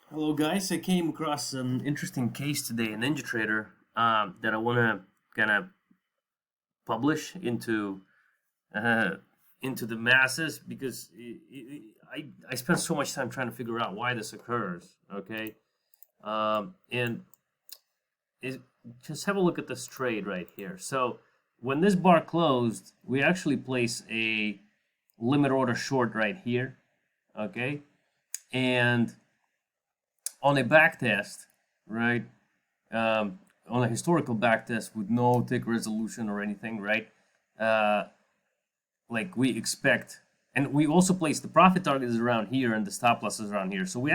Hello guys, I came across an interesting case today in NinjaTrader that I want to kind of publish uh, into the masses because I spent so much time trying to figure out why this occurs. Okay, and it, just have a look at this trade right here. So when this bar closed, we actually place a limit order short right here. Okay, and on a backtest, right? On a historical backtest with no tick resolution or anything, right? Uh, like we expect, and we also place the profit target is around here and the stop loss is around here. So we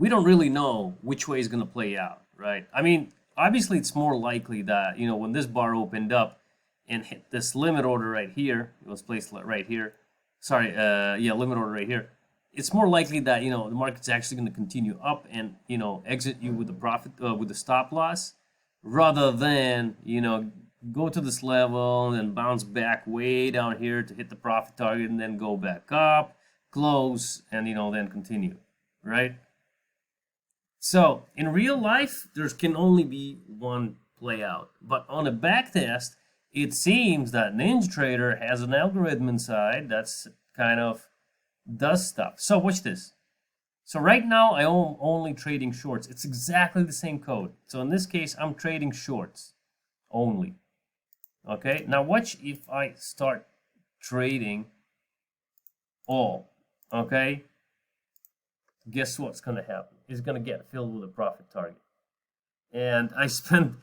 don't really know which way is going to play out, right? I mean, obviously it's more likely that when this bar opened up and hit this limit order right here, it was placed right here. Sorry, yeah, limit order right here. It's more likely that the market's actually going to continue up and exit you with the profit with the stop loss, rather than go to this level and then bounce back way down here to hit the profit target and then go back up, close, and then continue, right? So in real life, there can only be one play out. But on a backtest, it seems that NinjaTrader has an algorithm inside that's kind of does stuff. So watch this. So right now I am only trading shorts. It's exactly the same code. So in this case, I'm trading shorts only. Okay, now watch if I start trading all. Okay, guess what's going to happen? It's going to get filled with a profit target. And I spent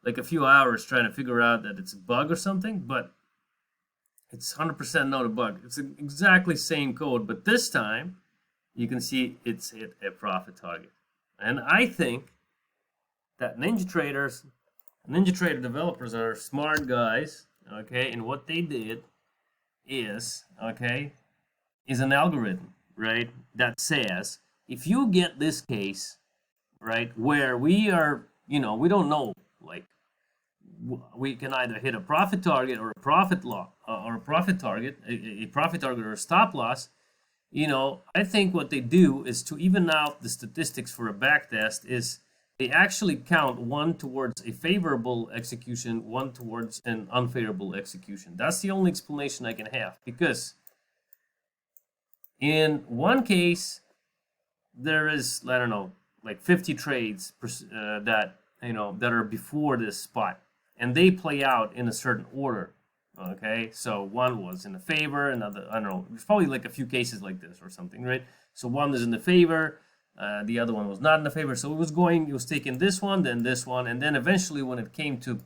like a few hours trying to figure out that it's a bug or something, but it's 100% not a bug. It's exactly same code, but this time you can see it's hit a profit target. And I think that NinjaTrader developers are smart guys, okay? And what they did is, okay, is an algorithm, right? That says if you get this case, right, where we are, we don't know, like, we can either hit a profit target or a profit loss or a profit target, a profit target or a stop loss. I think what they do is to even out the statistics for a backtest is they actually count one towards a favorable execution, one towards an unfavorable execution. That's the only explanation I can have, because in one case there is, I don't know, like 50 trades that that are before this spot, and they play out in a certain order. Okay, so one was in the favor, another, I don't know, there's probably like a few cases like this or something, right? So one is in the favor, the other one was not in the favor. So it was taking this one, then this one, and then eventually when it came to,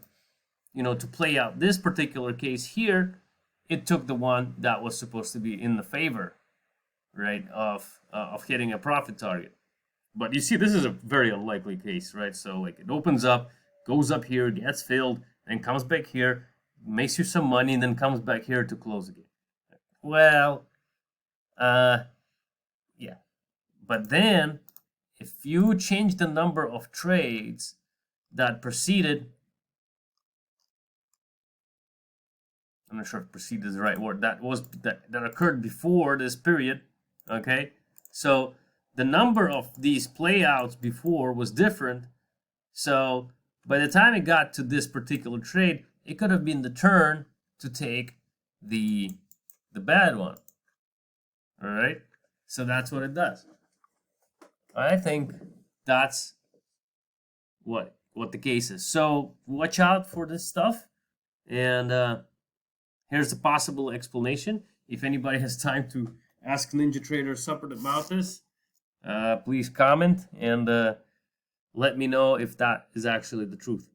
to play out this particular case here, it took the one that was supposed to be in the favor, right, of hitting a profit target. But you see, this is a very unlikely case, right? So like it opens up, goes up here, gets filled, and comes back here, makes you some money, and then comes back here to close again. Well, yeah. But then, if you change the number of trades that preceded, I'm not sure if preceded is the right word, that occurred before this period, okay? So the number of these playouts before was different. So by the time it got to this particular trade, it could have been the turn to take the bad one. All right, so that's what it does. I think that's what the case is. So watch out for this stuff, and here's the possible explanation. If anybody has time to ask NinjaTrader something about this, please comment and let me know if that is actually the truth.